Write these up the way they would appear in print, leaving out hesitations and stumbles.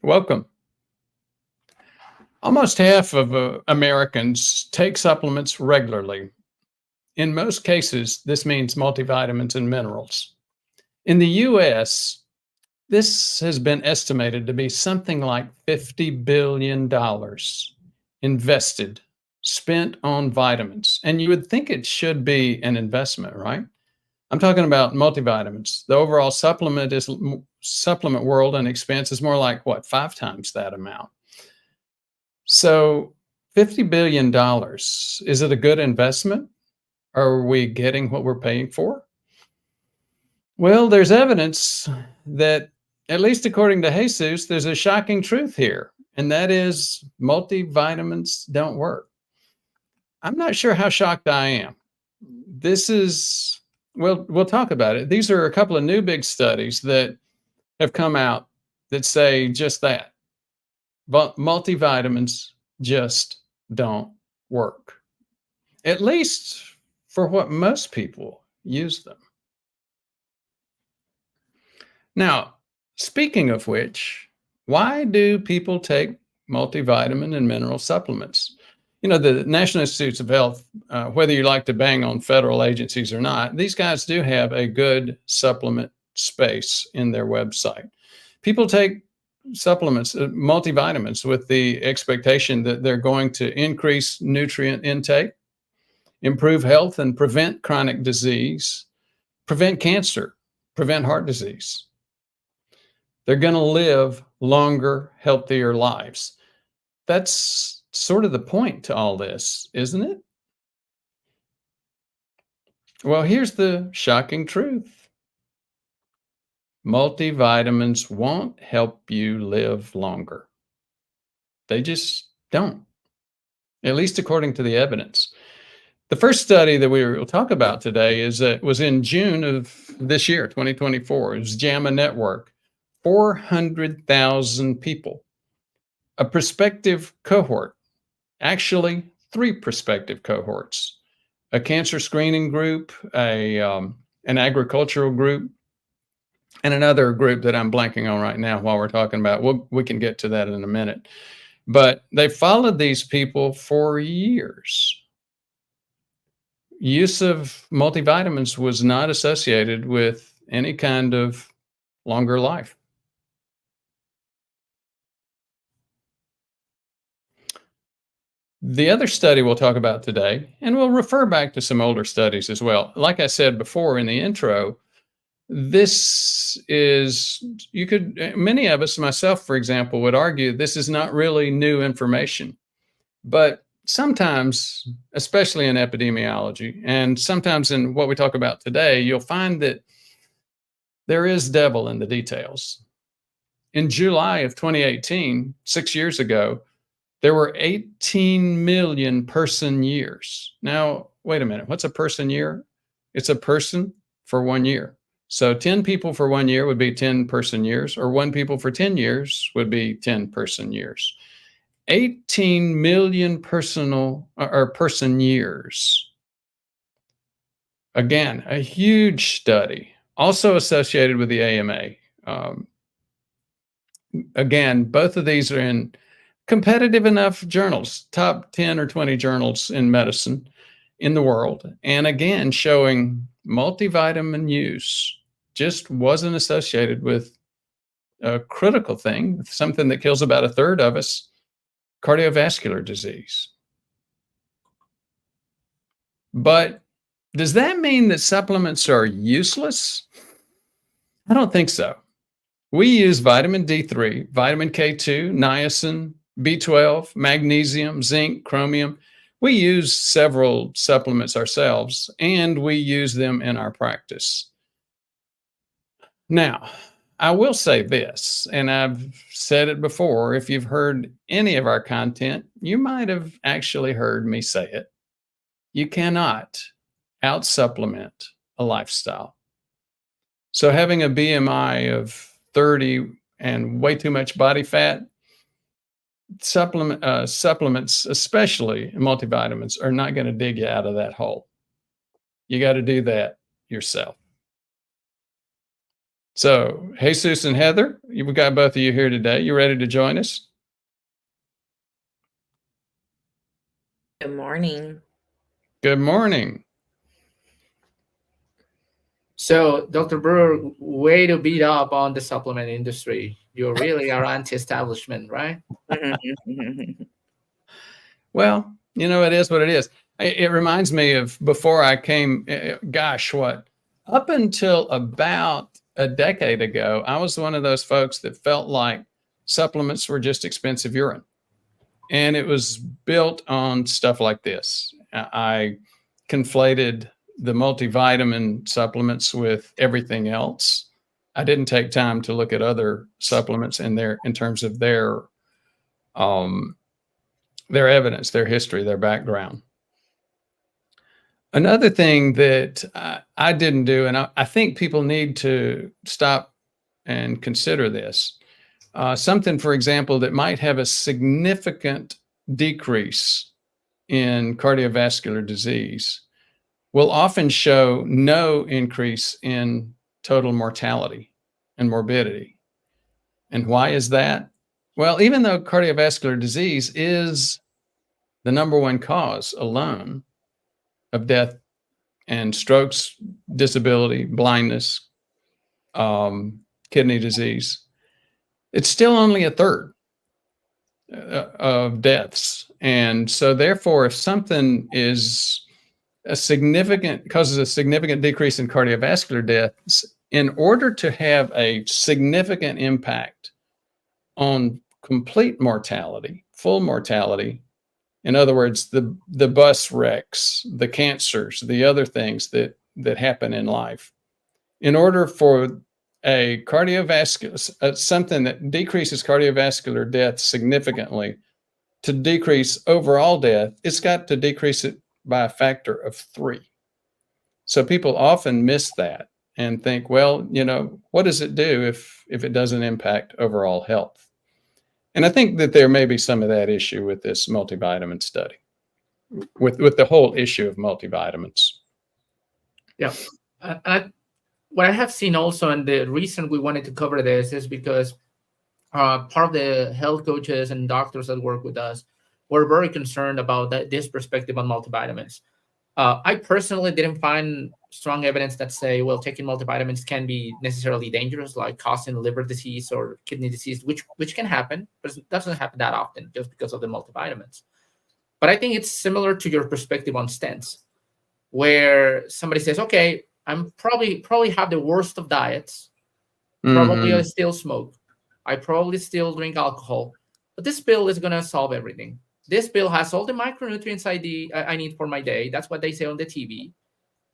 Welcome. Almost half of Americans take supplements regularly. In most cases, this means multivitamins and minerals. In the US, this has been estimated to be something like $50 billion invested, spent on vitamins. And you would think it should be an investment, right? I'm talking about multivitamins. The overall supplement world and expense is more like what, 5 times that amount. So $50 billion, is it a good investment? Are we getting what we're paying for? Well, there's evidence that, at least according to Jesus, there's a shocking truth here, and that is multivitamins don't work. I'm not sure how shocked I am. This is, well, we'll talk about it. These are a couple of new big studies that have come out that say just that. But multivitamins just don't work, at least for what most people use them. Now, speaking of which, why do people take multivitamin and mineral supplements? You know, the National Institutes of Health, whether you like to bang on federal agencies or not, these guys do have a good supplement space in their website. People take supplements, multivitamins, with the expectation that they're going to increase nutrient intake, improve health, and prevent chronic disease, prevent cancer, prevent heart disease. They're going to live longer, healthier lives. That's sort of the point to all this, isn't it? Well, here's the shocking truth. Multivitamins won't help you live longer. They just don't, at least according to the evidence. The first study that we will talk about today was in June of this year, 2024. It was JAMA Network, 400,000 people, a prospective cohort, actually 3 prospective cohorts, a cancer screening group, an agricultural group, and another group that I'm blanking on right now while we're talking about. We can get to that in a minute. But they followed these people for years. Use of multivitamins was not associated with any kind of longer life. The other study we'll talk about today, and we'll refer back to some older studies as well. Like I said before in the intro, this is, many of us, myself, for example, would argue this is not really new information. But sometimes, especially in epidemiology, and sometimes in what we talk about today, you'll find that there is devil in the details. In July of 2018, 6 years ago, there were 18 million person years. Now, wait a minute. What's a person year? It's a person for 1 year. So 10 people for 1 year would be 10 person years, or 1 people for 10 years would be 10 person years. 18 million person years. Again, a huge study, also associated with the AMA. Again, both of these are in competitive enough journals, top 10 or 20 journals in medicine in the world. And again, showing multivitamin use just wasn't associated with a critical thing, something that kills about 1/3 of us, cardiovascular disease. But does that mean that supplements are useless? I don't think so. We use vitamin D3, vitamin K2, niacin, B12, magnesium, zinc, chromium. We use several supplements ourselves, and we use them in our practice. Now, I will say this, and I've said it before. If you've heard any of our content, you might have actually heard me say it. You cannot out-supplement a lifestyle. So having a BMI of 30 and way too much body fat, supplements, especially multivitamins, are not going to dig you out of that hole. You got to do that yourself. So, Jesus and Heather, we got both of you here today. You ready to join us? Good morning. Good morning. So, Dr. Brewer, way to beat up on the supplement industry. You really are anti-establishment, right? Well, it is what it is. It reminds me of before I came, up until about a decade ago, I was one of those folks that felt like supplements were just expensive urine. And it was built on stuff like this. I conflated the multivitamin supplements with everything else. I didn't take time to look at other supplements in terms of their evidence, their history, their background. Another thing that I didn't do, and I think people need to stop and consider this, something, for example, that might have a significant decrease in cardiovascular disease will often show no increase in total mortality and morbidity. And why is that? Well, even though cardiovascular disease is the number one cause alone of death and strokes, disability, blindness, kidney disease, it's still only a third of deaths. And so therefore, if something causes a significant decrease in cardiovascular deaths, in order to have a significant impact on complete mortality, full mortality, in other words, the bus wrecks, the cancers, the other things that happen in life, in order for a cardiovascular, something that decreases cardiovascular death significantly to decrease overall death, it's got to decrease it by a factor of 3. So people often miss that and think, well, what does it do if it doesn't impact overall health? And I think that there may be some of that issue with this multivitamin study, with the whole issue of multivitamins. Yeah. What I have seen also, and the reason we wanted to cover this is because part of the health coaches and doctors that work with us were very concerned about this perspective on multivitamins. I personally didn't find strong evidence that say, well, taking multivitamins can be necessarily dangerous, like causing liver disease or kidney disease, which can happen, but it doesn't happen that often just because of the multivitamins. But I think it's similar to your perspective on stents, where somebody says, okay, I'm probably have the worst of diets. Probably I still smoke. I probably still drink alcohol. But this pill is going to solve everything. This pill has all the micronutrients I need for my day. That's what they say on the TV.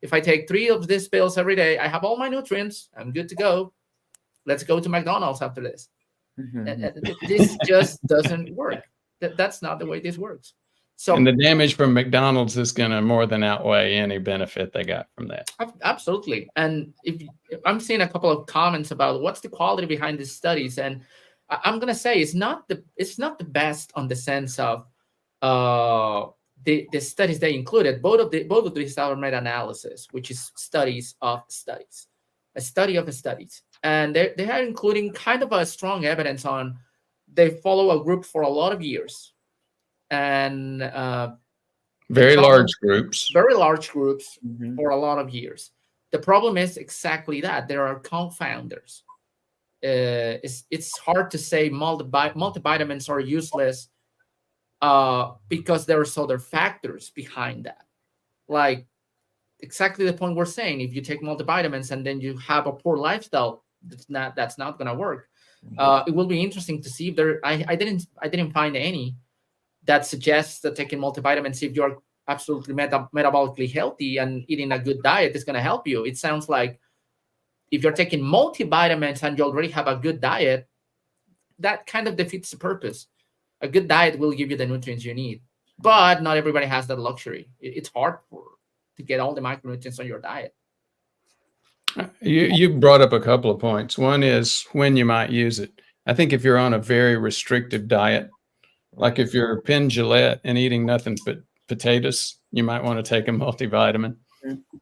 If I take 3 of these pills every day, I have all my nutrients. I'm good to go. Let's go to McDonald's after this. This just doesn't work. That's not the way this works. So, and the damage from McDonald's is going to more than outweigh any benefit they got from that. Absolutely. And if I'm seeing a couple of comments about what's the quality behind these studies, and I'm going to say it's not the best on the sense of the studies they included. Both of these are meta-analysis, which is studies of studies, a study of studies, and they are including kind of a strong evidence on. They follow a group for a lot of years. And very large groups for a lot of years. The problem is exactly that there are confounders. It's hard to say multivitamins are useless because there's other factors behind that, like exactly the point we're saying. If you take multivitamins and then you have a poor lifestyle, that's not going to work. It will be interesting to see if there. I didn't find any that suggests that taking multivitamins, if you're absolutely metabolically healthy and eating a good diet, is going to help you. It sounds like if you're taking multivitamins and you already have a good diet, that kind of defeats the purpose. A good diet will give you the nutrients you need, but not everybody has that luxury. It's hard to get all the micronutrients on your diet. You brought up a couple of points. One is when you might use it. I think if you're on a very restrictive diet, like if you're Penn Jillette and eating nothing but potatoes, you might want to take a multivitamin.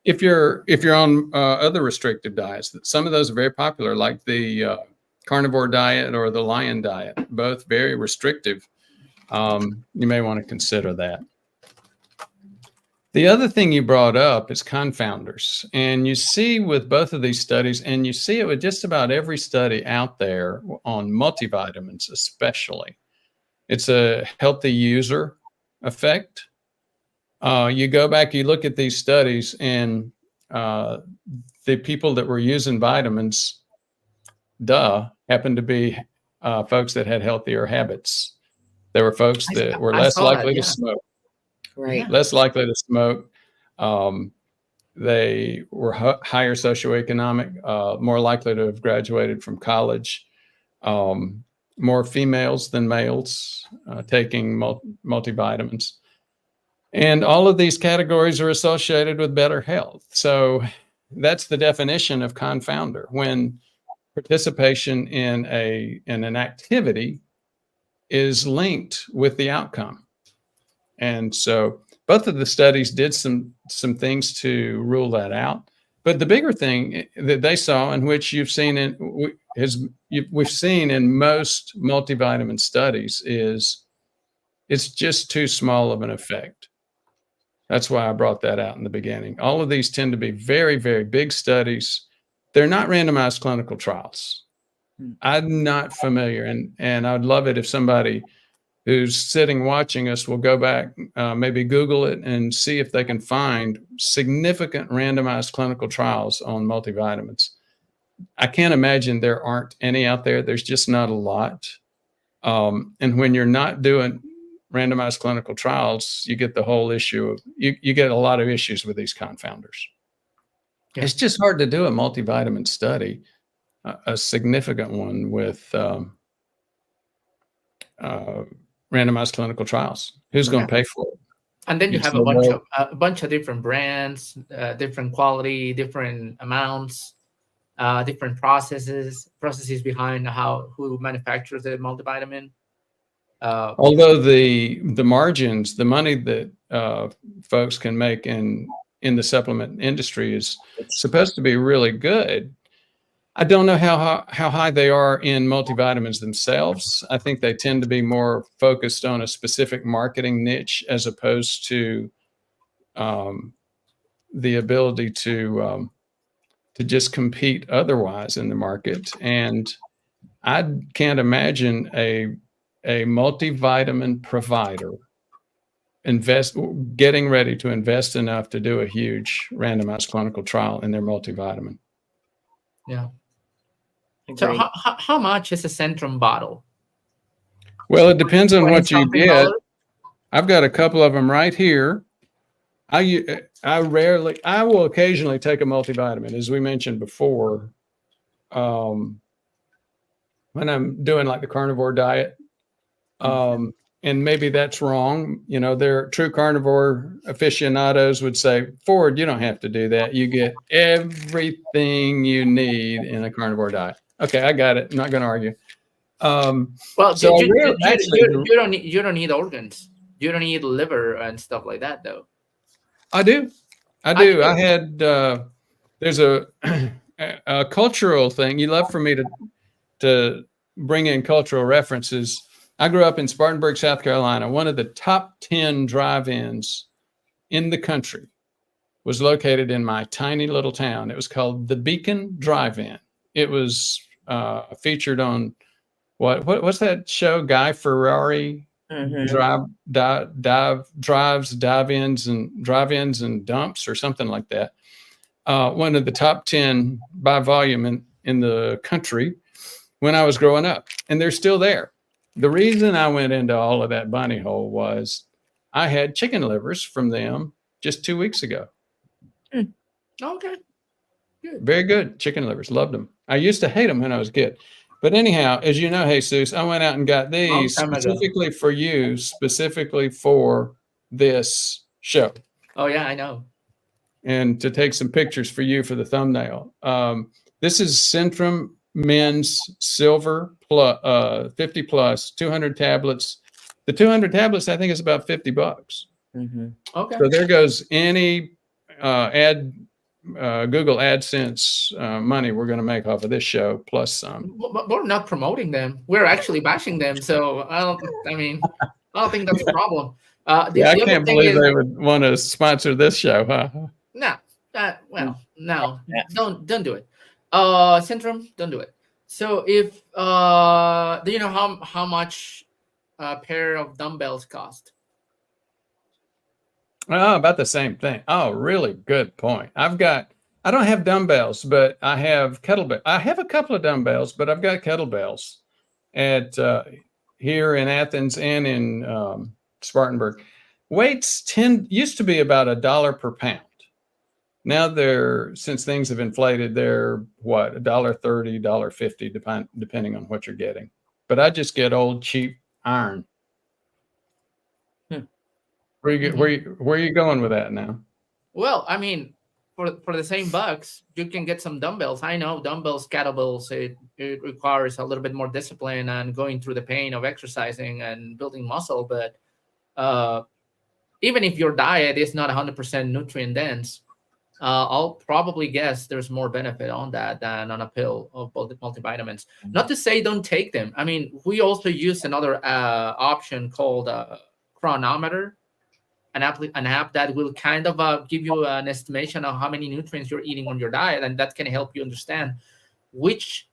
if you're on other restrictive diets, some of those are very popular, like the carnivore diet or the lion diet, both very restrictive. You may want to consider that. The other thing you brought up is confounders. And you see with both of these studies, and you see it with just about every study out there on multivitamins, especially, it's a healthy user effect. You go back, you look at these studies, and the people that were using vitamins, happened to be folks that had healthier habits. There were folks that were less likely to smoke. Right. Less likely to smoke. They were higher socioeconomic, more likely to have graduated from college. More females than males taking multivitamins. And all of these categories are associated with better health. So that's the definition of confounder. When participation in an activity is linked with the outcome. And so both of the studies did some things to rule that out. But the bigger thing that they saw, and which we've seen in most multivitamin studies, is it's just too small of an effect. That's why I brought that out in the beginning. All of these tend to be very, very big studies. They're not randomized clinical trials. I'm not familiar, and I'd love it if somebody who's sitting watching us will go back, maybe Google it and see if they can find significant randomized clinical trials on multivitamins. I can't imagine there aren't any out there. There's just not a lot. And when you're not doing randomized clinical trials, you get the whole issue of, you get a lot of issues with these confounders. Yeah. It's just hard to do a multivitamin study, a significant one with randomized clinical trials. Who's going to pay for it? And then you have a bunch of different brands, different quality, different amounts, different processes behind who manufactures the multivitamin. Although the margins, the money that folks can make in the supplement industry is supposed to be really good. I don't know how high they are in multivitamins themselves. I think they tend to be more focused on a specific marketing niche as opposed to the ability to just compete otherwise in the market. And I can't imagine a multivitamin provider getting ready to invest enough to do a huge randomized clinical trial in their multivitamin. Yeah. So how much is a Centrum bottle? Well, it depends on what you get. I've got a couple of them right here. I will occasionally take a multivitamin, as we mentioned before, when I'm doing like the carnivore diet. And maybe that's wrong. You know, their true carnivore aficionados would say, Ford, you don't have to do that. You get everything you need in a carnivore diet. Okay, I got it. I'm not going to argue. Well, so you don't need organs. You don't need liver and stuff like that, though. I do. I had there's a cultural thing. You love for me to bring in cultural references. I grew up in Spartanburg, South Carolina. One of the top 10 drive-ins in the country was located in my tiny little town. It was called the Beacon Drive-In. It was featured on what's that show? Guy Ferrari drive-ins and dumps or something like that. One of the top 10 by volume in the country when I was growing up, and they're still there. The reason I went into all of that bunny hole was I had chicken livers from them just 2 weeks ago. Okay. Good. Very good. Chicken livers. Loved them. I used to hate them when I was a kid. But anyhow, as you know, Jesus, I went out and got these specifically for you, specifically for this show. Oh, yeah, I know. And to take some pictures for you for the thumbnail. This is Centrum Men's Silver 50 plus 200 tablets. The 200 tablets, I think, is about $50. Okay. So there goes any Google AdSense money we're going to make off of this show, plus some. But we're not promoting them. We're actually bashing them. So I don't think that's a problem. The I other can't thing believe is, they would want to sponsor this show, huh? no, no, don't do it. Syndrome, don't do it. So if do you know how much a pair of dumbbells cost? Oh, about the same thing. Oh, really good point. I don't have dumbbells, but I have kettlebell. I have a couple of dumbbells, but I've got kettlebells at here in Athens and in Spartanburg. Weights used to be about $1 per pound. Now since things have inflated, they're what, $1.30, $1.50, depending on what you're getting. But I just get old cheap iron. Where are you going with that now? Well, I mean, for the same bucks, you can get some dumbbells. I know dumbbells, kettlebells, it requires a little bit more discipline and going through the pain of exercising and building muscle. But even if your diet is not 100% nutrient dense, I'll probably guess there's more benefit on that than on a pill of multivitamins. Not to say don't take them. I mean, we also use another option called Chronometer. An app that will kind of give you an estimation of how many nutrients you're eating on your diet, and that can help you understand which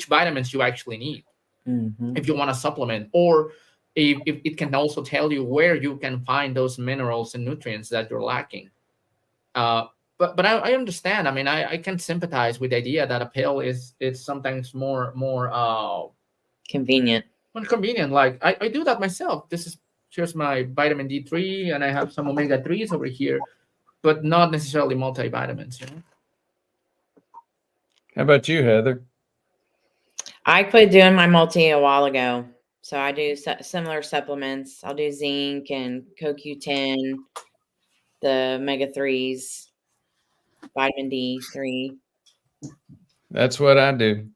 vitamins you actually need if you want to supplement, or if it can also tell you where you can find those minerals and nutrients that you're lacking. But I understand. I mean, I can sympathize with the idea that a pill is sometimes more Convenient. convenient. Like I do that myself. Here's my vitamin D3, and I have some omega-3s over here, but not necessarily multivitamins, you know? How about you, Heather? I quit doing my multi a while ago. So I do similar supplements. I'll do zinc and CoQ10, the omega-3s, vitamin D3. That's what I do.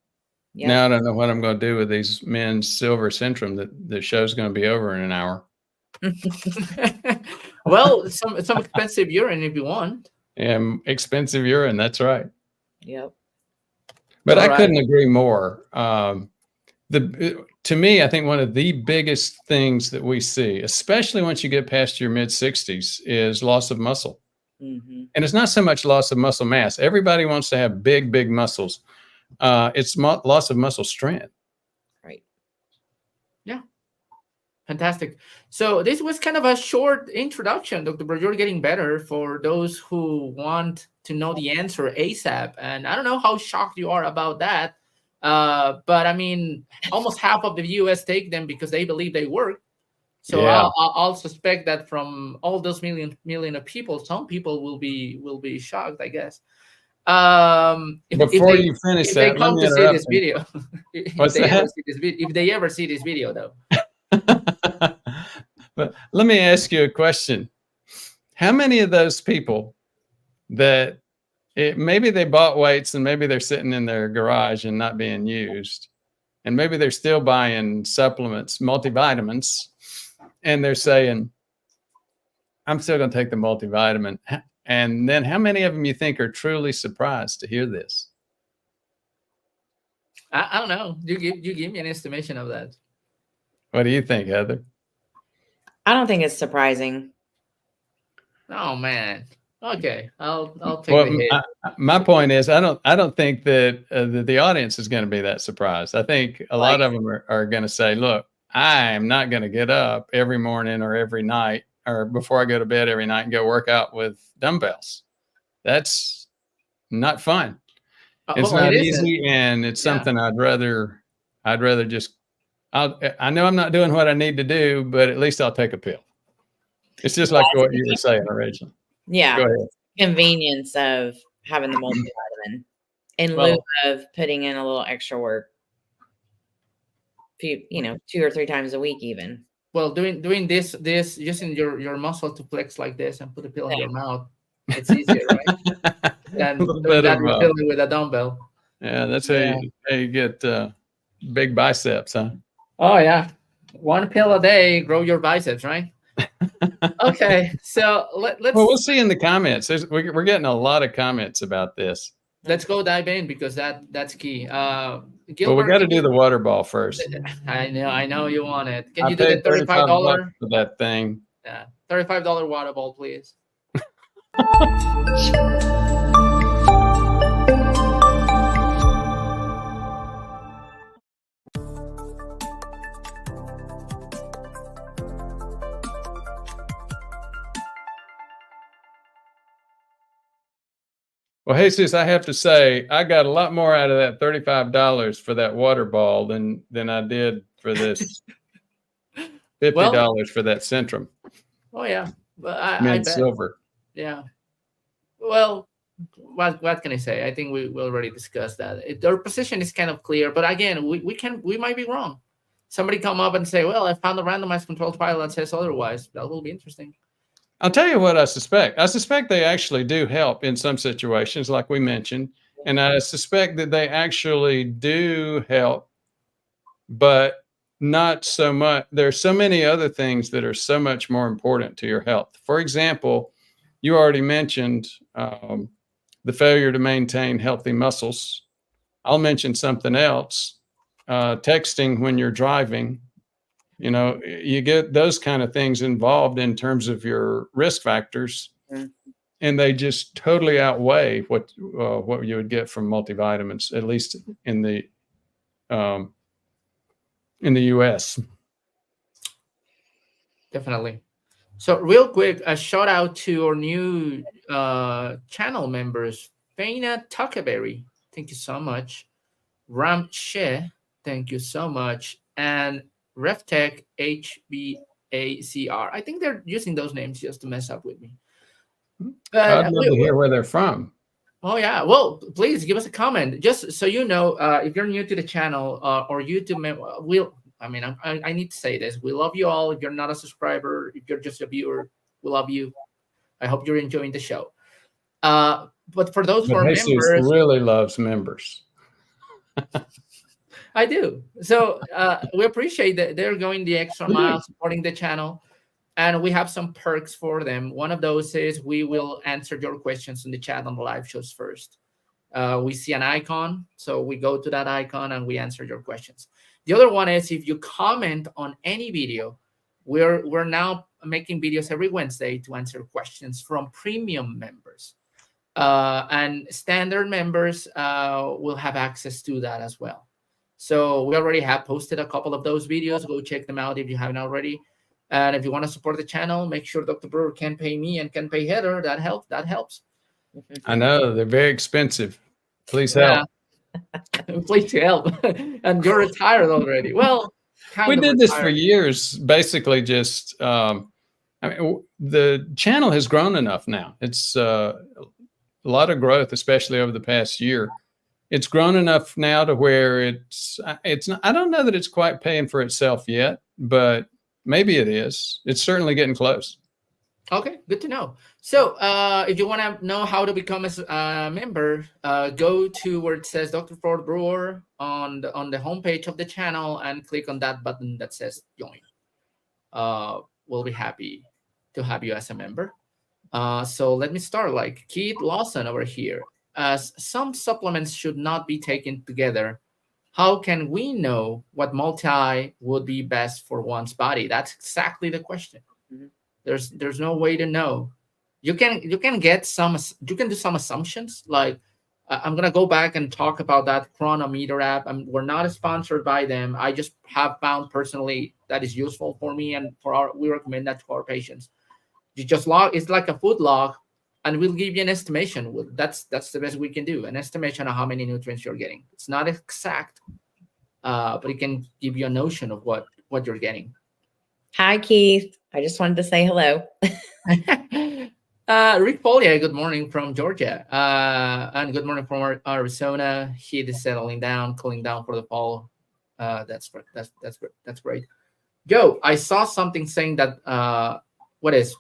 Yep. Now I don't know what I'm going to do with these men's silver Centrum that the show's going to be over in an hour. Well, some expensive urine if you want. And expensive urine, that's right. Yep. But All I right. couldn't agree more. To me, I think one of the biggest things that we see, especially once you get past your mid-60s, is loss of muscle. Mm-hmm. And it's not so much loss of muscle mass. Everybody wants to have big, big muscles. It's loss of muscle strength. Right. Fantastic. So this was kind of a short introduction, Dr. Bro. You're getting better for those who want to know the answer ASAP. And I don't know how shocked you are about that. But I mean, almost half of the US take them because they believe they work. So Yeah. I'll suspect that from all those million of people, some people will be shocked, I guess. Before you finish if they that, let come me to see interrupt this you. video, What's that? if they ever see this video, though. But let me ask you a question. How many of those people that maybe they bought weights and maybe they're sitting in their garage and not being used, and maybe they're still buying supplements, multivitamins, and they're saying, I'm still going to take the multivitamin. And then how many of them you think are truly surprised to hear this? I don't know. You give me an estimation of that. What do you think, Heather? I don't think it's surprising. Oh man. Okay, I'll take Well, the hit. my point is, I don't think that the audience is going to be that surprised. I think a lot of them are going to say, look, I'm not going to get up every morning or every night or before I go to bed every night and go work out with dumbbells. That's not fun. It's Well, not it isn't. easy, and it's something I'd rather just. I know I'm not doing what I need to do, but at least I'll take a pill. It's just like what you were saying originally. Yeah. Go ahead. Convenience of having the multivitamin in lieu of putting in a little extra work. 2 or 3 times a week even. Well, doing this using your muscle to flex like this and put a pill in your mouth, it's easier, right? Than doing that repeatedly with a dumbbell. Yeah, that's how you get big biceps, huh? Oh yeah, 1 pill a day, grow your biceps, right? Okay, so let's Well, we'll see in the comments. We're getting a lot of comments about this. let's go dive in because that's key. Well, we Gilbert, got to do the water ball first. I know you want it. Can I you do the paid $35 $35? for that thing. Yeah, $35 water ball, please. Well, Jesus, I have to say, I got a lot more out of that $35 for that water ball than I did for this $50 for that Centrum. Oh yeah, but I Mint bet. silver. Yeah. Well, what can I say? I think we already discussed that. Their position is kind of clear, but again, we might be wrong. Somebody come up and say, "Well, I found a randomized controlled trial that says otherwise." That will be interesting. I'll tell you what I suspect. I suspect they actually do help in some situations, like we mentioned, and I suspect that they actually do help, but not so much. There's so many other things that are so much more important to your health. For example, you already mentioned the failure to maintain healthy muscles. I'll mention something else. Texting when you're driving. You know, you get those kind of things involved in terms of your risk factors, and they just totally outweigh what you would get from multivitamins, at least in the U.S. Definitely. So real quick, a shout out to our new channel members, Faina Tuckerberry. Thank you so much. Ram She, thank you so much. And RefTech HBACR. I think they're using those names just to mess up with me. I'd love to hear where they're from. Oh yeah, well, please give us a comment. Just so you know, if you're new to the channel or YouTube, I need to say this: we love you all. If you're not a subscriber, if you're just a viewer, we love you. I hope you're enjoying the show. But for those who are Jesus members, really loves members. I do. So we appreciate that they're going the extra mile supporting the channel. And we have some perks for them. One of those is we will answer your questions in the chat on the live shows first. We see an icon, so we go to that icon and we answer your questions. The other one is if you comment on any video, we're now making videos every Wednesday to answer questions from premium members. And standard members will have access to that as well. So we already have posted a couple of those videos. Go check them out if you haven't already. And if you want to support the channel, make sure Dr. Brewer can pay me and can pay Heather. That helps. I know they're very expensive. Please help. Yeah. Please help. And you're retired already. Well, we did this for years. Basically, just the channel has grown enough now. It's a lot of growth, especially over the past year. It's grown enough now to where it's not, I don't know that it's quite paying for itself yet, but maybe it is. It's certainly getting close. Okay, good to know. So if you want to know how to become a member, go to where it says Dr. Ford Brewer on the homepage of the channel and click on that button that says join. We'll be happy to have you as a member. So let me start. Like Keith Lawson over here. As some supplements should not be taken together, how can we know what multi would be best for one's body? That's exactly the question. Mm-hmm. There's no way to know. You can do some assumptions. Like I'm gonna go back and talk about that Chronometer app. We're not sponsored by them. I just have found personally that is useful for me and we recommend that to our patients. You just log. It's like a food log, and we'll give you an estimation. That's the best we can do. An estimation of how many nutrients you're getting. It's not exact, but it can give you a notion of what you're getting. Hi, Keith. I just wanted to say hello. Rick Polia, good morning from Georgia, and good morning from Arizona. Heat is settling down, cooling down for the fall. That's great. Joe, I saw something saying that what is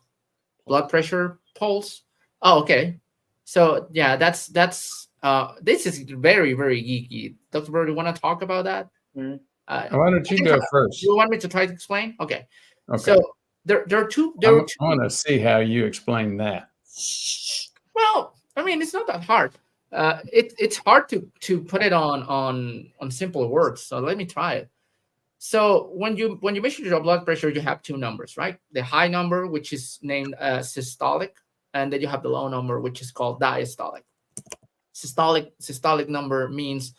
blood pressure pulse? Oh, okay. So yeah, that's this is very, very geeky. Dr. Bird, you want to talk about that? Why don't you go first? You want me to try to explain? Okay. Okay. So there are two. I want to see how you explain that. Well, I mean, it's not that hard. It's hard to put it on simple words. So let me try it. So when you measure your blood pressure, you have two numbers, right? The high number, which is named systolic, and then you have the low number, which is called diastolic. Systolic number means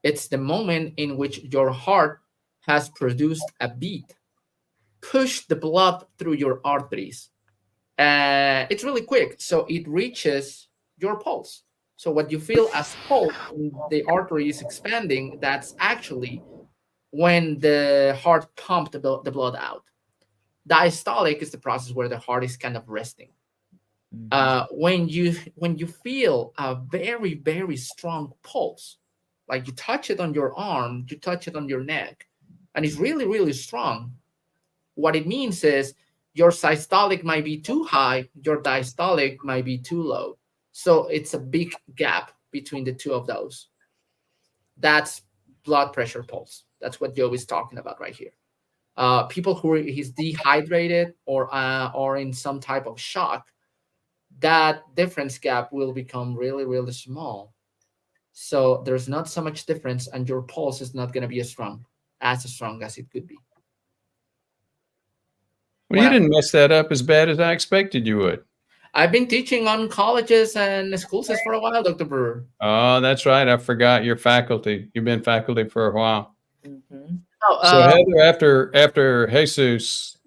it's the moment in which your heart has produced a beat, push the blood through your arteries. It's really quick, so it reaches your pulse. So what you feel as pulse when the artery is expanding, that's actually when the heart pumped the blood out. Diastolic is the process where the heart is kind of resting. When you feel a very, very strong pulse, like you touch it on your arm, you touch it on your neck, and it's really, really strong, what it means is your systolic might be too high, your diastolic might be too low. So it's a big gap between the two of those. That's blood pressure pulse. That's what Joe is talking about right here. People who is dehydrated or in some type of shock, that difference gap will become really, really small. So there's not so much difference, and your pulse is not going to be as strong as it could be. Well, you didn't mess that up as bad as I expected you would. I've been teaching on colleges and schools for a while, Dr. Brewer. Oh, that's right. I forgot you're faculty. You've been faculty for a while. Mm-hmm. So Heather, after Jesus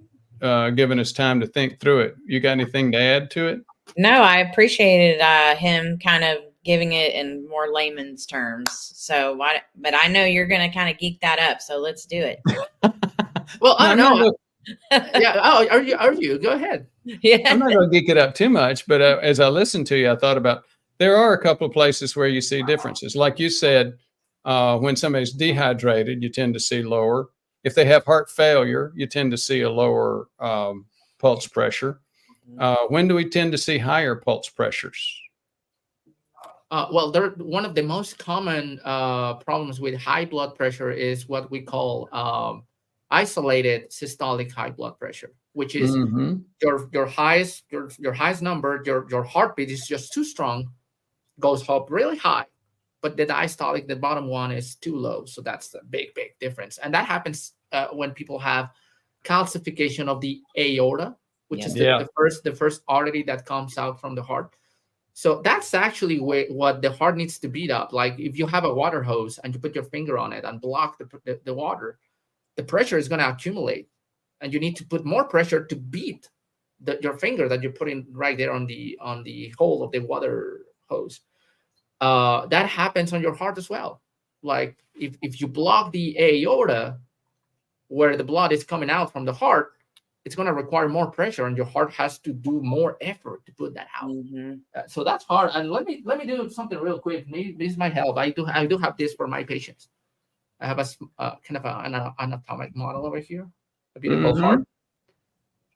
giving us time to think through it, you got anything to add to it? No, I appreciated him kind of giving it in more layman's terms. So, but I know you're going to kind of geek that up. So let's do it. Well, I don't know. Yeah. Oh, are you? Go ahead. Yeah. I'm not going to geek it up too much, but as I listened to you, I thought about there are a couple of places where you see differences. Like you said, when somebody's dehydrated, you tend to see lower. If they have heart failure, you tend to see a lower pulse pressure. When do we tend to see higher pulse pressures? Well, one of the most common problems with high blood pressure is what we call isolated systolic high blood pressure, which is your highest number, your heartbeat is just too strong, goes up really high, but the diastolic, the bottom one, is too low. So that's the big difference, and that happens when people have calcification of the aorta, which is the first artery that comes out from the heart. So that's actually what the heart needs to beat up. Like if you have a water hose and you put your finger on it and block the water, the pressure is going to accumulate, and you need to put more pressure to beat your finger that you're putting right there on the hole of the water hose. That happens on your heart as well. Like if you block the aorta, where the blood is coming out from the heart, it's going to require more pressure, and your heart has to do more effort to put that out. So that's hard. And let me do something real quick. Maybe this might help. I do have this for my patients. I have a kind of an anatomic model over here, a beautiful heart.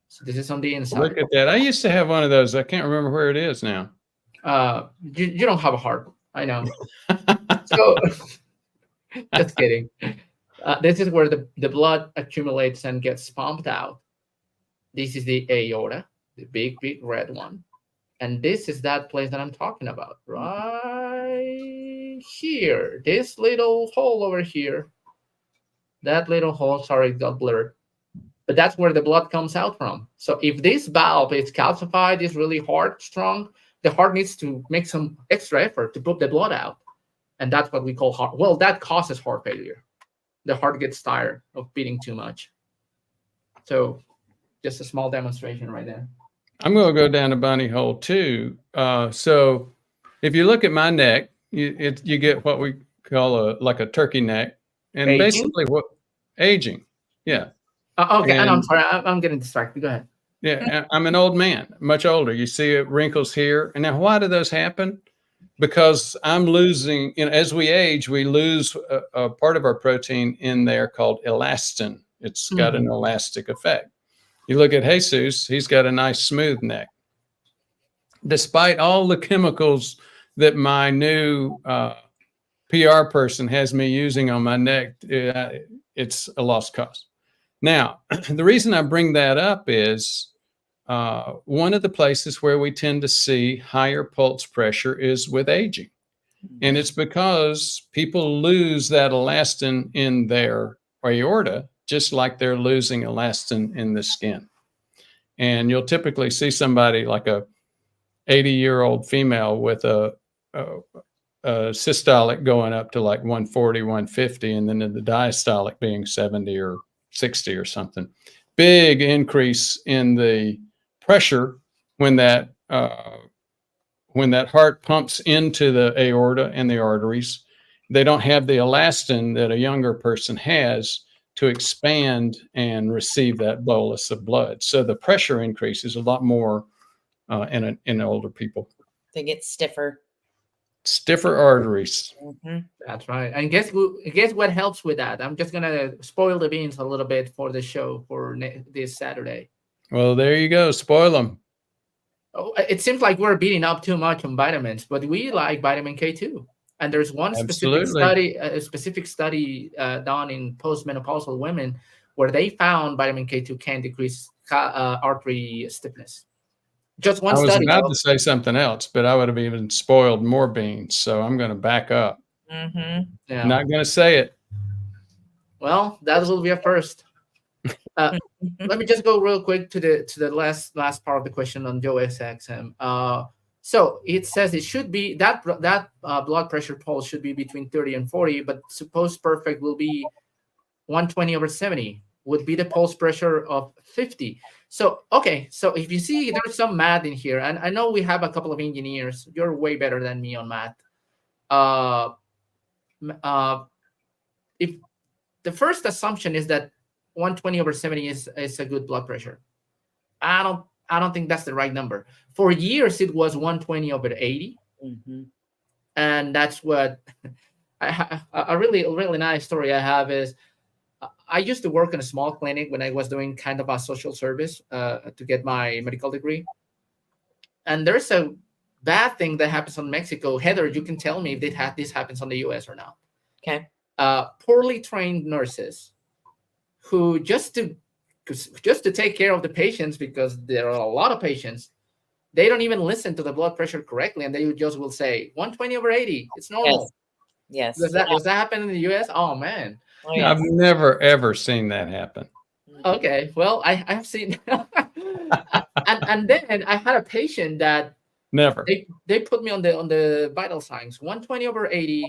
So this is on the inside. Look at that. I used to have one of those. I can't remember where it is now. You don't have a heart. I know. So just kidding. This is where the blood accumulates and gets pumped out. This is the aorta, the big red one. And this is that place that I'm talking about, right here. This little hole over here. That little hole, sorry, it got blurred. But that's where the blood comes out from. So if this valve is calcified, is really hard, strong, the heart needs to make some extra effort to put the blood out. And that's what we call heart. Well, that causes heart failure. The heart gets tired of beating too much. So just a small demonstration right there. I'm going to go down a bunny hole too. So if you look at my neck, you get what we call like a turkey neck, and aging? Basically what aging. Yeah. Okay. And I'm sorry. I'm getting distracted. Go ahead. Yeah. I'm an old man, much older. You see wrinkles here. And now why do those happen? Because I'm losing, as we age, we lose a part of our protein in there called elastin. It's got an elastic effect. You look at Jesus, he's got a nice smooth neck. Despite all the chemicals that my new PR person has me using on my neck, it's a lost cause. Now, the reason I bring that up is one of the places where we tend to see higher pulse pressure is with aging. And it's because people lose that elastin in their aorta, just like they're losing elastin in the skin. And you'll typically see somebody like a 80-year-old female with a systolic going up to like 140, 150, and then the diastolic being 70 or 60 or something. Big increase in the pressure when that heart pumps into the aorta and the arteries. They don't have the elastin that a younger person has to expand and receive that bolus of blood. So the pressure increases a lot more in older people. They get stiffer. Stiffer arteries. Mm-hmm. That's right. And guess what helps with that? I'm just gonna spoil the beans a little bit for the show for this Saturday. Well, there you go. Spoil them. Oh, it seems like we're beating up too much on vitamins, but we like vitamin K2. And there's one specific study done in postmenopausal women where they found vitamin K2 can decrease artery stiffness. Just one study. I was about to say something else, but I would have even spoiled more beans. So I'm going to back up. Mm-hmm. Yeah. Not going to say it. Well, that will be a first. Let me just go real quick to the last part of the question on Joe XXM. So it says it should be that blood pressure pulse should be between 30 and 40, but suppose perfect will be 120/70 would be the pulse pressure of 50. So, okay. So if you see there's some math in here, and I know we have a couple of engineers, you're way better than me on math. If the first assumption is that 120/70 is a good blood pressure, I don't think that's the right number. For years, it was 120/80. Mm-hmm. And that's what a really nice story I have is I used to work in a small clinic when I was doing kind of a social service to get my medical degree. And there's a bad thing that happens in Mexico. Heather, you can tell me if this happens in the US or not. Okay. Poorly trained nurses who just to take care of the patients, because there are a lot of patients, they don't even listen to the blood pressure correctly, and they just will say 120/80. It's normal. Yes. Does that happen in the US? Oh man. Oh, yes. I've never ever seen that happen. Okay. Well, I have seen and then I had a patient that Never. They put me on the vital signs, 120/80,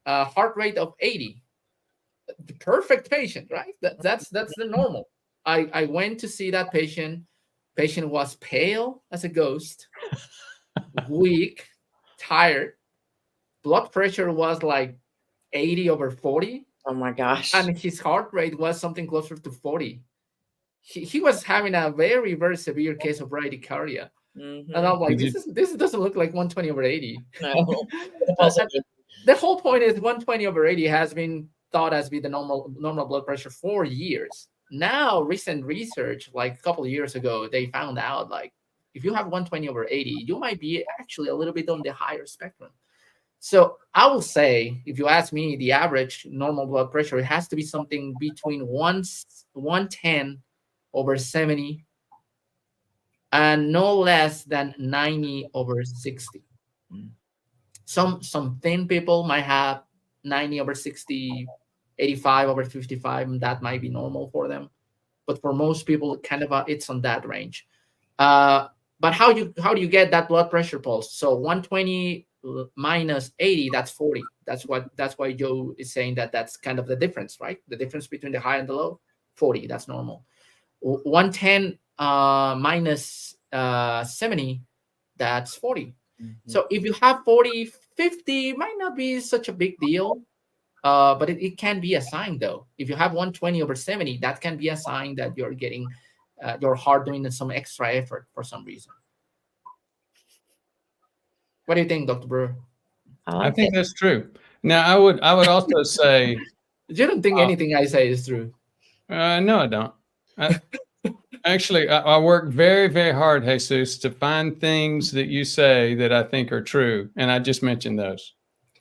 heart rate of 80. The perfect patient, right? That's the normal. I went to see that patient. Patient was pale as a ghost, weak, tired. Blood pressure was like 80/40. Oh my gosh. And his heart rate was something closer to 40. He was having a very, very severe case of bradycardia. Mm-hmm. And I'm like, this doesn't look like 120/80. No. The whole point is 120/80 has been thought as be the normal blood pressure for years. Now, recent research, like a couple of years ago, they found out like if you have 120/80, you might be actually a little bit on the higher spectrum. So I will say, if you ask me, the average normal blood pressure, it has to be something between 110/70 and no less than 90/60. Some thin people might have 90/60, 85/55, and that might be normal for them. But for most people, kind of it's on that range. But how do you get that blood pressure pulse? So 120 minus 80, that's 40. That's why Joe is saying that's kind of the difference, right? The difference between the high and the low, 40. That's normal. 110 minus 70, that's 40. Mm-hmm. So if you have 40, 50, might not be such a big deal. But it can be a sign, though. If you have 120/70, that can be a sign that you're getting your heart doing some extra effort for some reason. What do you think, Dr. Brewer? I think that's true. Now, I would also say, you don't think anything I say is true? No, I don't. Actually, I work very, very hard, Jesus, to find things that you say that I think are true, and I just mentioned those.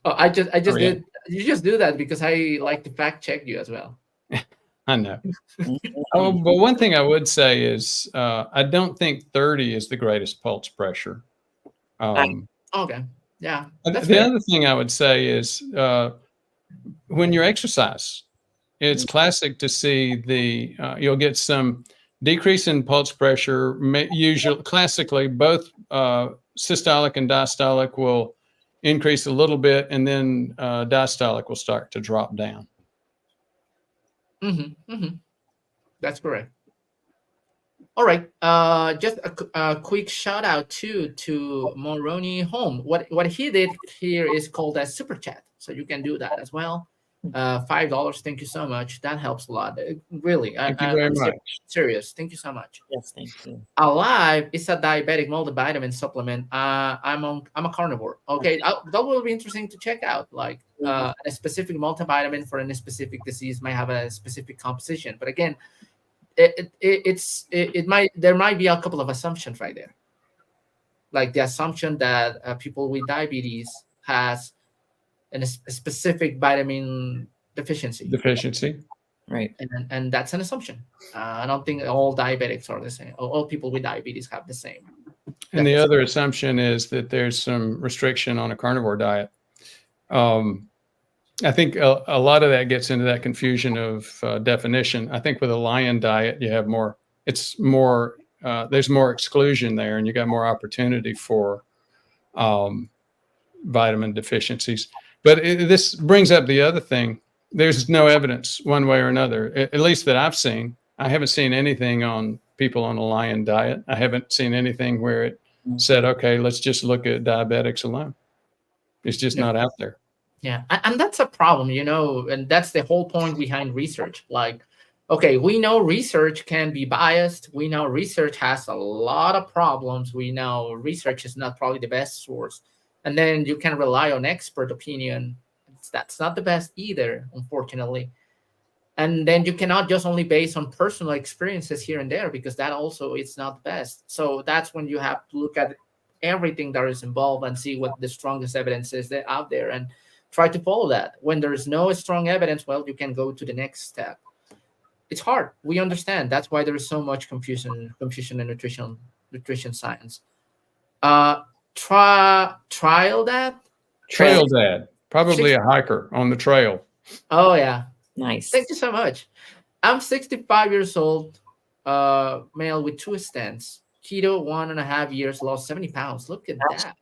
Oh, I just did. You just do that because I like to fact check you as well. I know. Mhm. Oh, but one thing I would say is I don't think 30 is the greatest pulse pressure. Okay. Yeah. The That's fair. other thing I would say is when you exercise, it's classic to see you'll get some decrease in pulse pressure. Usually, classically, both systolic and diastolic will increase a little bit, and then diastolic will start to drop down. That's correct. All right. Just a quick shout out to Moroni Home. What he did here is called a super chat, so you can do that as well. $5. Thank you so much. That helps a lot. Really, Thank you very much. Serious. Thank you so much. Yes, thank you. Alive is a diabetic multivitamin supplement. I'm a carnivore. Okay, that will be interesting to check out. Like a specific multivitamin for any specific disease might have a specific composition, but again, there might be a couple of assumptions right there, like the assumption that people with diabetes has a specific vitamin deficiency. Right. And that's an assumption. I don't think all diabetics are the same. All people with diabetes have the same. And the other assumption is that there's some restriction on a carnivore diet. I think a lot of that gets into that confusion of definition. I think with a lion diet, you have more. It's more. There's more exclusion there, and you got more opportunity for vitamin deficiencies. But this brings up the other thing. There's no evidence one way or another, at least that I've seen. I haven't seen anything on people on a lion diet. I haven't seen anything where it said, okay, let's just look at diabetics alone. It's just not out there. Yeah, and that's a problem, and that's the whole point behind research. Like, okay, we know research can be biased. We know research has a lot of problems. We know research is not probably the best source. And then you can rely on expert opinion. That's not the best either, unfortunately. And then you cannot just only base on personal experiences here and there, because that also is not the best. So that's when you have to look at everything that is involved and see what the strongest evidence is that out there and try to follow that. When there is no strong evidence, well, you can go to the next step. It's hard. We understand. That's why there is so much confusion in nutrition science. Trial dad? Trail dad. Probably a hiker on the trail. Oh, yeah. Nice. Thank you so much. I'm 65 years old, male with 2 stents. Keto, 1.5 years, lost 70 pounds. Look at that.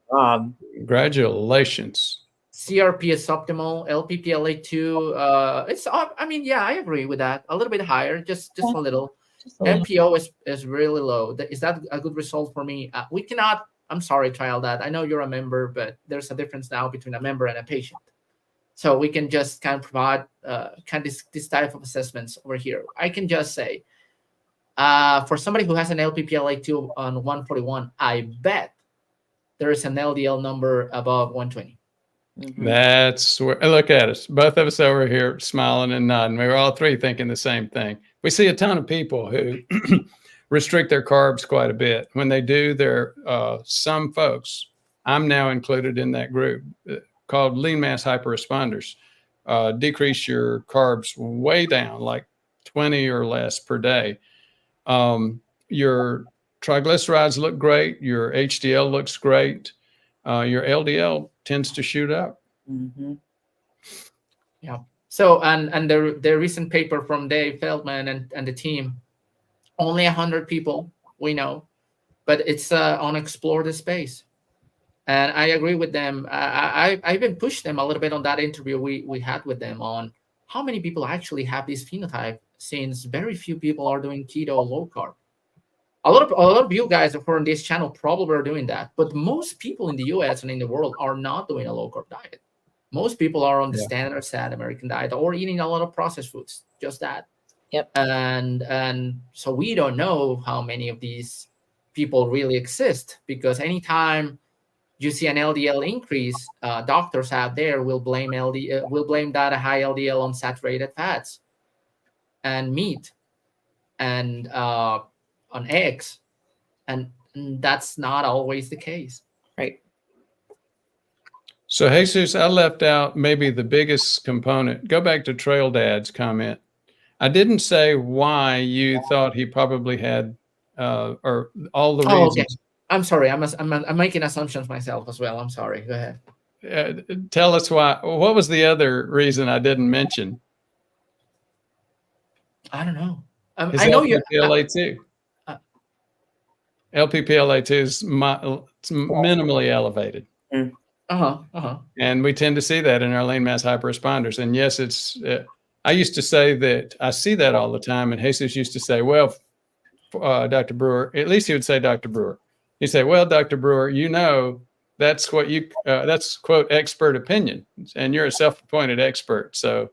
Congratulations. CRP is optimal. LPPLA2, it's up. I mean, yeah, I agree with that. A little bit higher, just a little. MPO is really low. Is that a good result for me? We cannot, I'm sorry, trial that. I know you're a member, but there's a difference now between a member and a patient. So we can just kind of provide this type of assessments over here. I can just say, for somebody who has an LPPLA2 on 141, I bet there is an LDL number above 120. That's where, look at us. Both of us over here smiling and nodding. We were all three thinking the same thing. We see a ton of people who restrict their carbs quite a bit. When they do, some folks, I'm now included in that group, called lean mass hyperresponders, decrease your carbs way down, like 20 or less per day. Your triglycerides look great. Your HDL looks great. Your LDL tends to shoot up. Yeah. So, and the recent paper from Dave Feldman and the team, only 100 people we know, but it's on Explore the Space. And I agree with them. I even pushed them a little bit on that interview we had with them on how many people actually have this phenotype, since very few people are doing keto or low carb. A lot of you guys who are on this channel probably are doing that, but most people in the US and in the world are not doing a low carb diet. Most people are on the standard sad American diet or eating a lot of processed foods, just that. Yep. And so we don't know how many of these people really exist, because anytime you see an LDL increase, doctors out there will blame that a high LDL on saturated fats and meat and on eggs, and that's not always the case. Right. So Jesus, I left out maybe the biggest component. Go back to Trail Dad's comment. I didn't say why you thought he probably had, or all the Oh, okay. reasons. I'm sorry. I'm making assumptions myself as well. I'm sorry. Go ahead. Tell us why. What was the other reason I didn't mention? I don't know. His I know you. LPPLA2. LPPLA2 is it's minimally elevated. And we tend to see that in our lean mass hyperresponders. And yes, it's, I used to say that I see that all the time. And Jesus used to say, well, Dr. Brewer, at least he would say, Dr. Brewer. He'd say, well, Dr. Brewer, you know, that's what you, that's quote, expert opinion. And you're a self-appointed expert. So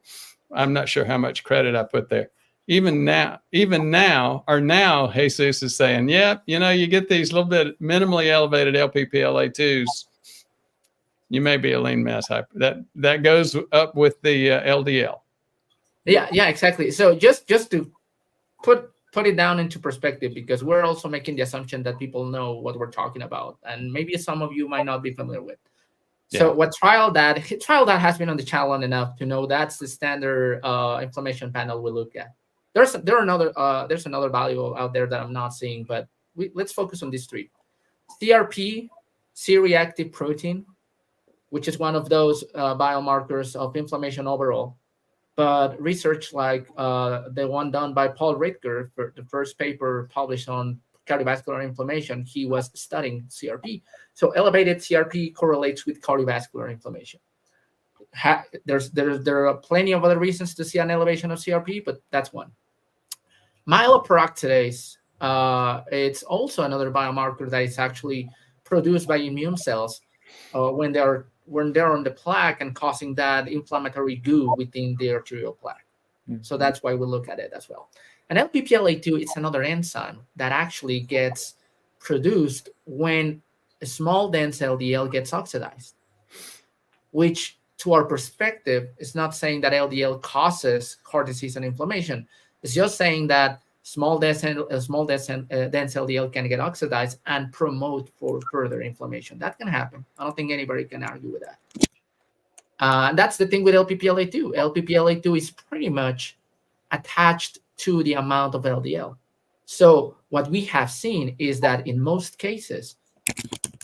I'm not sure how much credit I put there. Even now, Jesus is saying, yeah, you know, you get these little bit minimally elevated LPPLA2s, you may be a lean mass hyper. That goes up with the LDL. Yeah, exactly. So just to put it down into perspective, because we're also making the assumption that people know what we're talking about, and maybe some of you might not be familiar with. So what trial that has been on the channel long enough to know that's the standard inflammation panel we look at. There's another value out there that I'm not seeing, but let's focus on these three. CRP, C-reactive protein, which is one of those biomarkers of inflammation overall. But research like the one done by Paul Ritger, for the first paper published on cardiovascular inflammation, he was studying CRP. So elevated CRP correlates with cardiovascular inflammation. There are plenty of other reasons to see an elevation of CRP, but that's one. Myeloperoxidase, it's also another biomarker that is actually produced by immune cells when they're on the plaque and causing that inflammatory goo within the arterial plaque. So that's why we look at it as well. And LPPLA2 is another enzyme that actually gets produced when a small dense LDL gets oxidized, which to our perspective is not saying that LDL causes heart disease and inflammation. It's just saying that small dense LDL can get oxidized and promote for further inflammation. That can happen. I don't think anybody can argue with that. That's the thing with LPPLA2. LPPLA2 is pretty much attached to the amount of LDL. So what we have seen is that in most cases,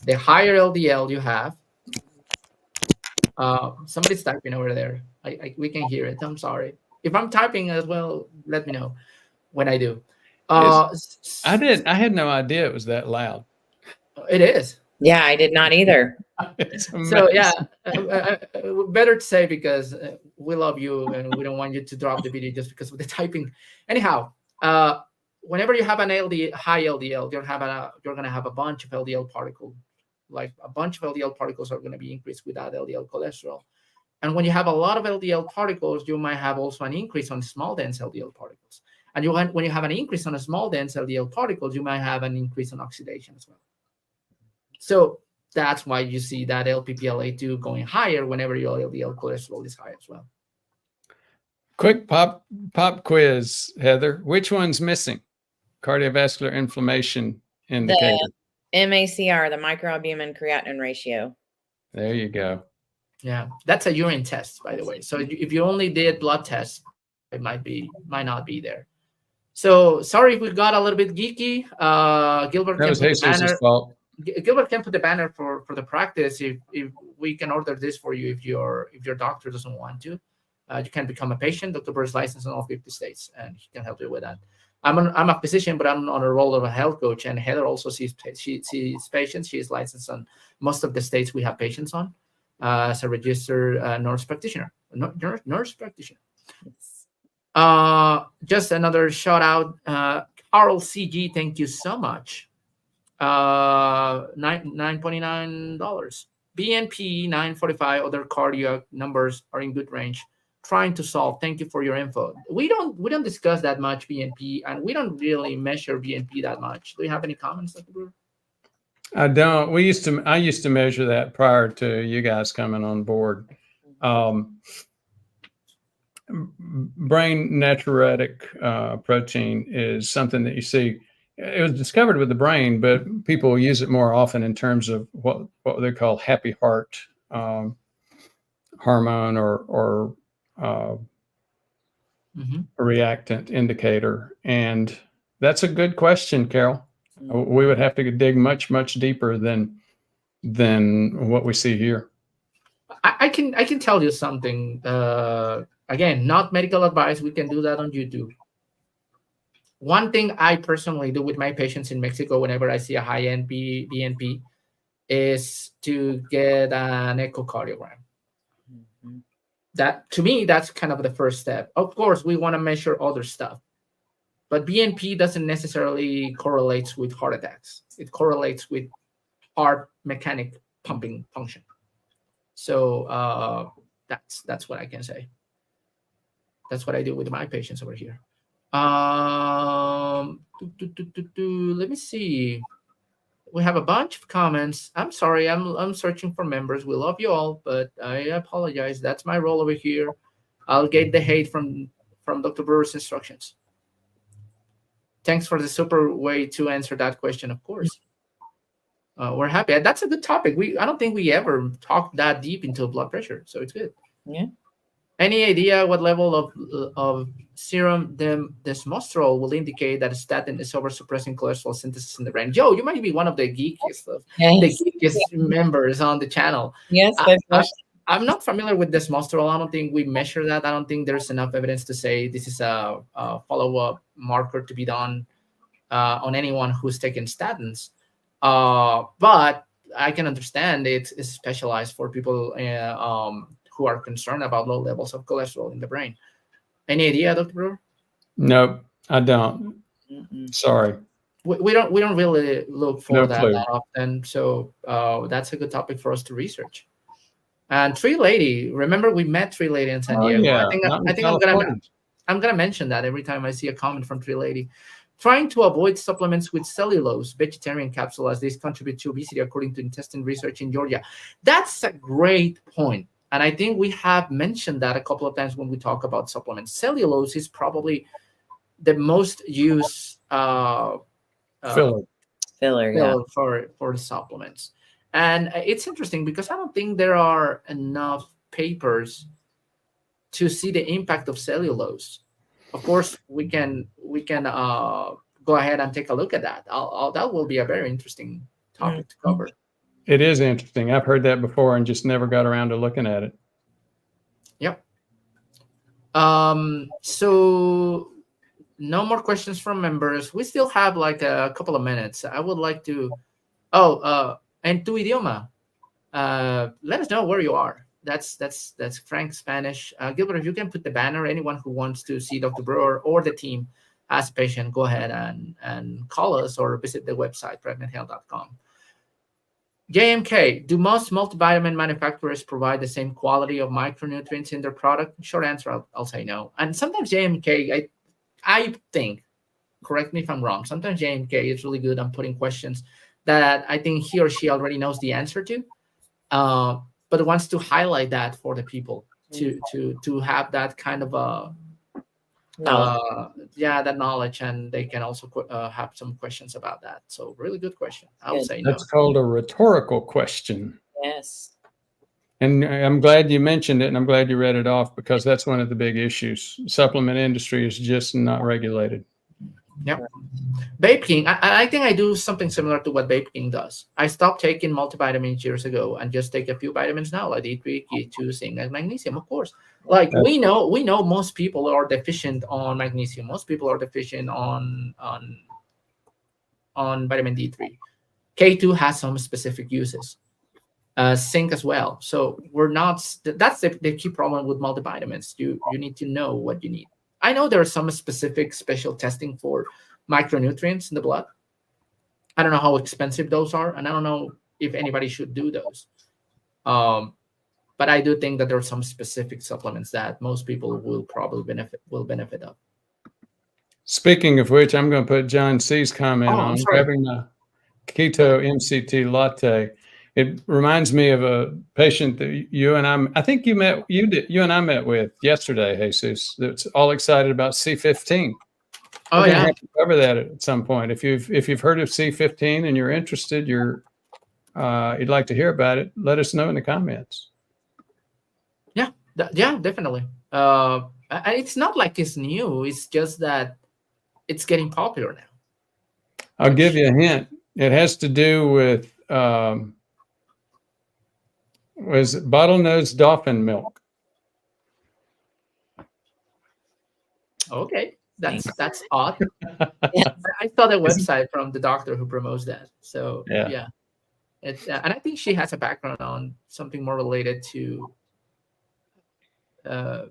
the higher LDL you have, somebody's typing over there. We can hear it. I'm sorry. If I'm typing as well, let me know when I do. I had no idea it was that loud. It is. Yeah, I did not either. So yeah, better to say, because we love you and we don't want you to drop the video just because of the typing. Anyhow, whenever you have an high LDL, you're gonna have a bunch of LDL particles. Like a bunch of LDL particles are going to be increased without LDL cholesterol. And when you have a lot of LDL particles, you might have also an increase on small dense LDL particles. And when you have an increase on a small dense LDL particles, you might have an increase in oxidation as well. So that's why you see that LPPLA2 going higher whenever your LDL cholesterol is high as well. Quick pop quiz, Heather. Which one's missing? Cardiovascular inflammation indicator. MACR, the microalbumin creatinine ratio. There you go. Yeah, that's a urine test, by the way. So if you only did blood tests, it might not be there. So sorry if we got a little bit geeky. Gilbert, that was Jesus' fault. Gilbert can put the banner for the practice if we can order this for you if your doctor doesn't want to. You can become a patient. Dr. Burr is licensed in all 50 states, and he can help you with that. I'm a physician, but I'm on a role of a health coach, and Heather also sees patients. She is licensed on most of the states we have patients on as a registered nurse practitioner. Just another shout out, Carl CG. Thank you so much. $9.29. BNP 945. Other cardiac numbers are in good range. Trying to solve. Thank you for your info. We don't discuss that much BNP, and we don't really measure BNP that much. Do you have any comments, Dr. Brewer? I don't. I used to measure that prior to you guys coming on board. Brain natriuretic protein is something that you see. It was discovered with the brain, but people use it more often in terms of what they call happy heart hormone or a reactant indicator? And that's a good question, Carol. We would have to dig much, much deeper than what we see here. I can tell you something. Again, not medical advice. We can do that on YouTube. One thing I personally do with my patients in Mexico whenever I see a high BNP is to get an echocardiogram. That, to me, that's kind of the first step. Of course, we want to measure other stuff, but BNP doesn't necessarily correlate with heart attacks. It correlates with heart mechanic pumping function. So that's what I can say. That's what I do with my patients over here. Let me see. We have a bunch of comments. I'm sorry, I'm searching for members. We love you all, but I apologize. That's my role over here. I'll get the hate from Dr. Brewer's instructions. Thanks for the super way to answer that question, of course. We're happy. That's a good topic. I don't think we ever talked that deep into blood pressure, so it's good. Yeah. Any idea what level of serum desmosterol will indicate that a statin is oversuppressing cholesterol synthesis in the brain? Joe, you might be one of the geekiest members on the channel. Yes, I'm not familiar with desmosterol. I don't think we measure that. I don't think there's enough evidence to say this is a follow-up marker to be done on anyone who's taken statins. But I can understand it's specialized for people who are concerned about low levels of cholesterol in the brain. Any idea, Dr. Brewer? No, I don't. Sorry. We don't really look for that clue. often. So that's a good topic for us to research. And Tree Lady, remember we met Tree Lady in San Diego. Yeah. I think I'm gonna mention that every time I see a comment from Tree Lady. Trying to avoid supplements with cellulose, vegetarian capsule, as these contribute to obesity, according to intestine research in Georgia. That's a great point. And I think we have mentioned that a couple of times when we talk about supplements. Cellulose is probably the most used Filler. for the supplements. And it's interesting because I don't think there are enough papers to see the impact of cellulose. Of course, we can go ahead and take a look at that. That will be a very interesting topic to cover. It is interesting. I've heard that before and just never got around to looking at it. Yep. So no more questions from members. We still have like a couple of minutes. I would like to, en tu idioma. Let us know where you are. That's Frank Spanish. Gilbert, if you can put the banner, anyone who wants to see Dr. Brewer or the team as a patient, go ahead and call us or visit the website, prevnethealth.com. JMK, do most multivitamin manufacturers provide the same quality of micronutrients in their product? Short answer, I'll say no. And sometimes JMK, I think, correct me if I'm wrong, sometimes JMK is really good on putting questions that I think he or she already knows the answer to, but wants to highlight that for the people to have that kind of that knowledge, and they can also have some questions about that. So really good question. I would say no. That's called a rhetorical question. Yes. And I'm glad you mentioned it, and I'm glad you read it off, because that's one of the big issues. Supplement industry is just not regulated. Yep. Babe King, I think I do something similar to what Babe King does. I stopped taking multivitamins years ago and just take a few vitamins now, like D3, K2, zinc, and magnesium, of course. Like we know most people are deficient on magnesium. Most people are deficient on vitamin D3. K2 has some specific uses. Zinc as well. So we're not. That's the key problem with multivitamins. You need to know what you need. I know there are some specific special testing for micronutrients in the blood. I don't know how expensive those are, and I don't know if anybody should do those. But I do think that there are some specific supplements that most people will probably benefit of. Speaking of which, I'm going to put John C's comment on grabbing a keto MCT latte. It reminds me of a patient that you and I think you and I met with yesterday, Jesus, that's all excited about C15. Oh, yeah. Have to cover that at some point. If you've heard of C15 and you're interested, you'd like to hear about it, let us know in the comments. Yeah, definitely. It's not like it's new. It's just that it's getting popular now. I'll give you a hint. It has to do with was it bottlenose dolphin milk. Okay, that's odd. I saw the website from the doctor who promotes that. So yeah. And I think she has a background on something more related to how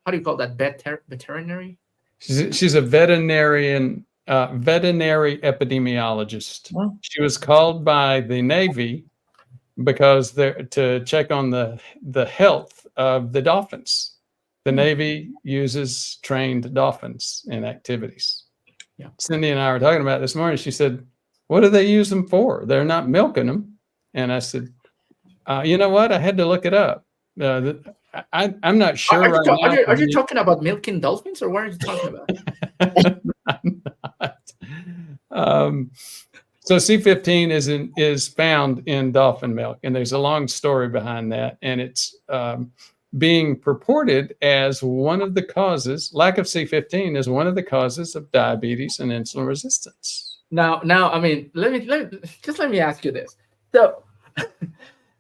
do you call that? Veterinary? She's a veterinarian, veterinary epidemiologist. Wow. She was called by the Navy because they're to check on the health of the dolphins. The Navy uses trained dolphins in activities. Yeah. Cindy and I were talking about it this morning. She said, "What do they use them for? They're not milking them." And I said, "You know what? I had to look it up. I'm not sure Are you talking about milking dolphins, or what are you talking about?" So C15 is found in dolphin milk, and there's a long story behind that, and it's being purported as one of the causes. Lack of C15 is one of the causes of diabetes and insulin resistance. Now, I mean, let me ask you this. So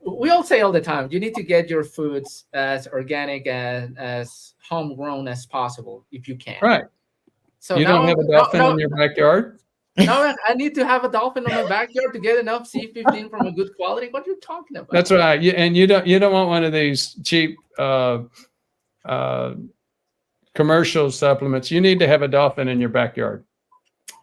we all say all the time, you need to get your foods as organic and as homegrown as possible if you can. Right. So you don't have a dolphin in your backyard? No, I need to have a dolphin in my backyard to get enough C15 from a good quality. What are you talking about? That's right. And you don't want one of these cheap commercial supplements. You need to have a dolphin in your backyard.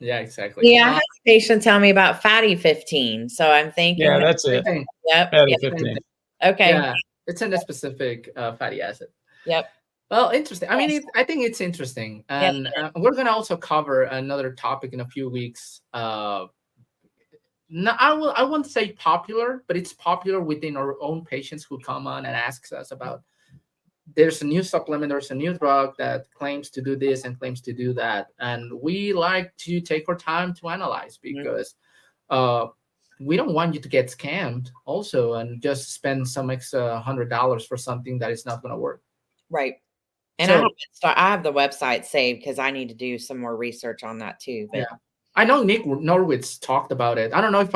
Yeah, exactly. Yeah, I had a patient tell me about fatty 15. So I'm thinking. Yeah, that's it. Yep. Fatty 15. Okay. Yeah, it's in a specific fatty acid. Yep. Well, interesting. I mean, I think it's interesting. And we're going to also cover another topic in a few weeks. I won't say popular, but it's popular within our own patients who come on and asks us about, there's a new supplement, there's a new drug that claims to do this and claims to do that. And we like to take our time to analyze because we don't want you to get scammed also and just spend some extra $100 for something that is not going to work. Right. And I have the website saved because I need to do some more research on that too. But. Yeah. I know Nick Norwitz talked about it. I don't know if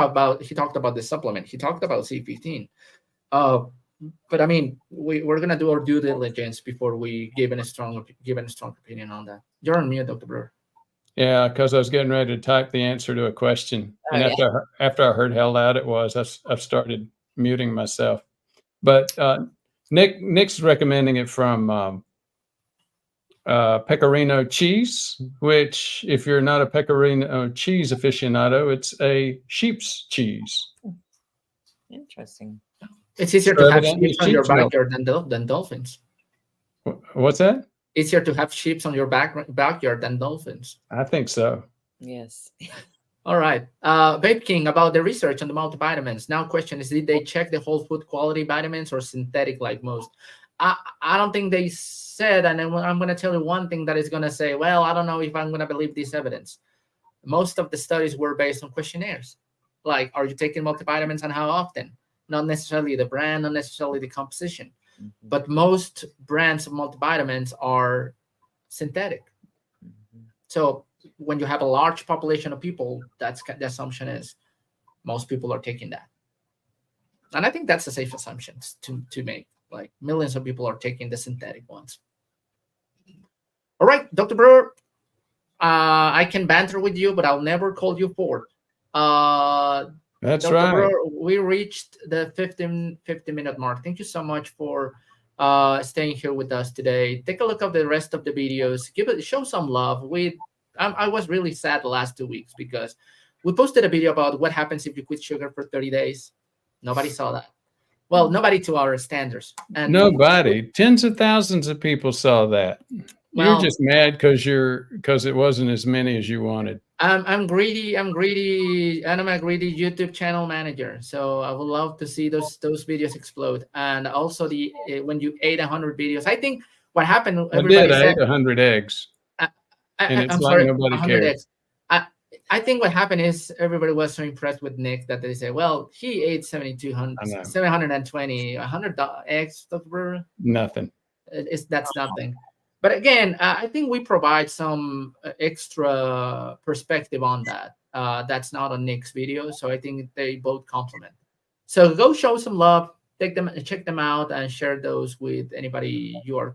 he talked about the supplement. He talked about C15. But I mean, we're going to do our due diligence before we give a strong opinion on that. You're on mute, Dr. Brewer. Yeah, because I was getting ready to type the answer to a question. And after I heard how loud it was, I've started muting myself. But Nick's recommending it from pecorino cheese, which if you're not a pecorino cheese aficionado, it's a sheep's cheese. Interesting. It's easier to have sheep on your backyard than dolphins. What's that? Easier to have sheep on your backyard than dolphins. I think so. Yes. All right. Babe King, about the research on the multivitamins. Now question is, did they check the whole food quality vitamins or synthetic like most? I don't think they said, and I'm going to tell you one thing that is going to say, well, I don't know if I'm going to believe this evidence. Most of the studies were based on questionnaires. Like, are you taking multivitamins and how often? Not necessarily the brand, not necessarily the composition. Mm-hmm. But most brands of multivitamins are synthetic. Mm-hmm. So when you have a large population of people, that's the assumption is most people are taking that. And I think that's a safe assumption to make. Like millions of people are taking the synthetic ones. All right, Dr. Brewer, I can banter with you, but I'll never call you forward. That's Dr. right. Brewer, we reached the 50-minute mark. Thank you so much for staying here with us today. Take a look at the rest of the videos. Show some love. I was really sad the last 2 weeks because we posted a video about what happens if you quit sugar for 30 days. Nobody saw that. Well, nobody to our standards. And nobody. Tens of thousands of people saw that. You're just mad because it wasn't as many as you wanted. I'm greedy, and I'm a greedy YouTube channel manager. So I would love to see those videos explode. And also when you ate 100 videos, I think what happened. I ate 100 eggs. And it's like nobody cared. Eggs. I think what happened is everybody was so impressed with Nick that they say, well, he ate 720, 100 eggs. Nothing. That's nothing. But again, I think we provide some extra perspective on that. That's not on Nick's video, so I think they both complement. So go show some love, check them out, and share those with anybody you are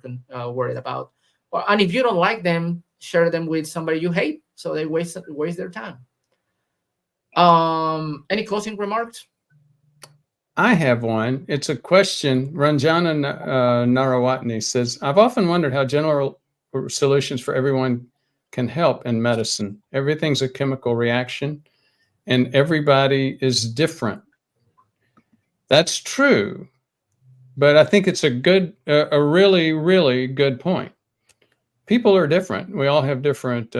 worried about. And if you don't like them, share them with somebody you hate, so they waste their time. Any closing remarks? I have one. It's a question. Ranjana Narawatni says, I've often wondered how general solutions for everyone can help in medicine. Everything's a chemical reaction and everybody is different. That's true, but I think it's a really, really good point. People are different. We all have different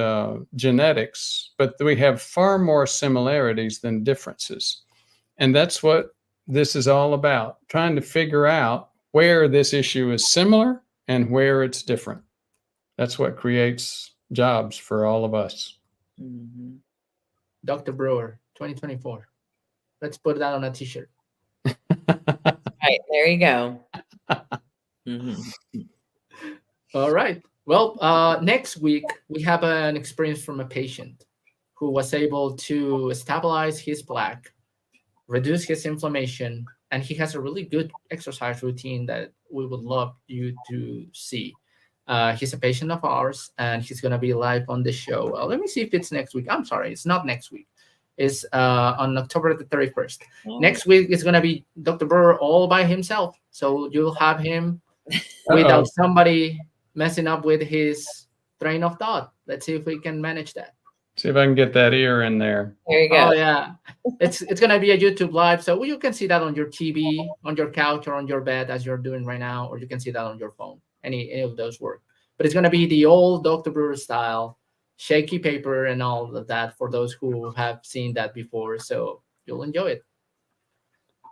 genetics, but we have far more similarities than differences. And that's what this is all about, trying to figure out where this issue is similar and where it's different. That's what creates jobs for all of us. Mm-hmm. Dr. Brewer, 2024. Let's put that on a t-shirt. Right, there you go. Mm-hmm. All right. Well, next week, we have an experience from a patient who was able to stabilize his plaque, reduce his inflammation, and he has a really good exercise routine that we would love you to see. He's a patient of ours, and he's going to be live on the show. Let me see if it's next week. I'm sorry, it's not next week. It's on October the 31st. Oh. Next week is going to be Dr. Brewer all by himself. So you'll have him without somebody messing up with his train of thought. Let's see if we can manage that. See if I can get that ear in there. There you go. Oh yeah, it's gonna be a YouTube live, so you can see that on your TV, on your couch, or on your bed as you're doing right now, or you can see that on your phone. Any of those work. But it's gonna be the old Dr. Brewer style, shaky paper and all of that for those who have seen that before. So you'll enjoy it.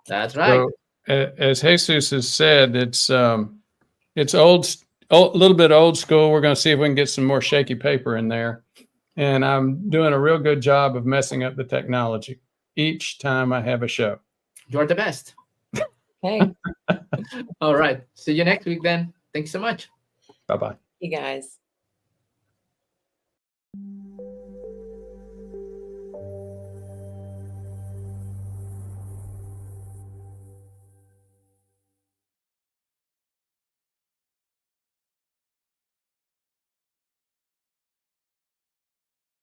That's right. So, as Jesus has said, it's a little bit old school. We're going to see if we can get some more shaky paper in there. And I'm doing a real good job of messing up the technology each time I have a show. You're the best. Okay, All right. See you next week then. Thanks so much. Bye-bye. you guys.